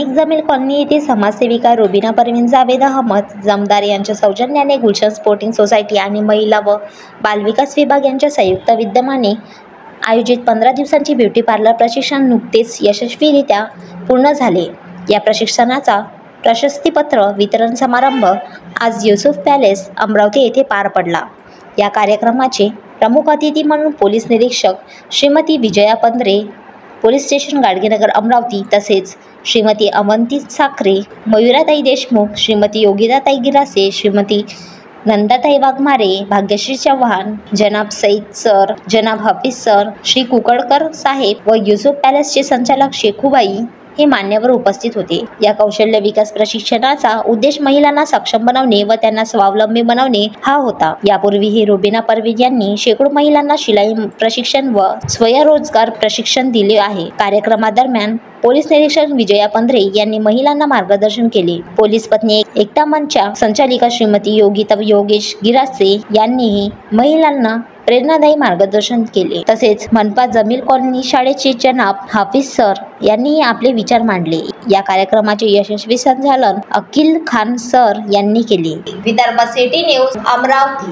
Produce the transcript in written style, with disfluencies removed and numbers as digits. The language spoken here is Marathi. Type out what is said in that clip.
स्थानिक जमील कॉलनी येथे समाजसेविका रुबीना परवीन जावेद अहमद जमदार यांच्या सौजन्याने गुलशन स्पोर्टिंग सोसायटी आणि महिला व बालविकास विभाग यांच्या संयुक्त विद्यमाने आयोजित 15 दिवसांचे ब्युटी पार्लर प्रशिक्षण नुकतेच यशस्वीरित्या पूर्ण झाले। या प्रशिक्षणाचा प्रशस्तीपत्र वितरण समारंभ आज युसूफ पॅलेस अमरावती येथे पार पडला। या कार्यक्रमाचे प्रमुख अतिथी म्हणून पोलीस निरीक्षक श्रीमती विजया पंधरे, पोलीस स्टेशन गाडगेनगर अमरावती, तसेच श्रीमती अवंती साखरे, मयुराताई देशमुख, श्रीमती योगिताताई गिरासे, श्रीमती नंदाताई वाघमारे, भाग्यश्री चव्हाण, जनाब सईद सर, जनाब हफीज सर, श्री कुकडकर साहेब व युसूफ पॅलेसचे संचालक शेखूबाई हे मान्यवर उपस्थित होते। या कौशल्य विकास प्रशिक्षणाचा उद्देश महिलांना सक्षम बनवणे व त्यांना स्वावलंबी बनवणे हा होता। यापूर्वीही रुबीना परवीन यांनी शेकडो महिलांना शिलाई प्रशिक्षण व स्वयंरोजगार प्रशिक्षण दिले आहे। कार्यक्रमादरम्यान पोलीस निरीक्षक विजया पंधरे यांनी महिलांना मार्गदर्शन केले। पोलीस पत्नी एकता मंचच्या संचालिका श्रीमती योगिता योगेश गिरासे यांनीही महिलांना प्रेरणादायी मार्गदर्शन केले। तसेच मनपा जमील कॉलनी शाळेचे जनाब हाफिज सर यांनीही आपले विचार मांडले। या कार्यक्रमाचे यशस्वी संचालन अकील खान सर यांनी केले। Vidarbha city news Amravati.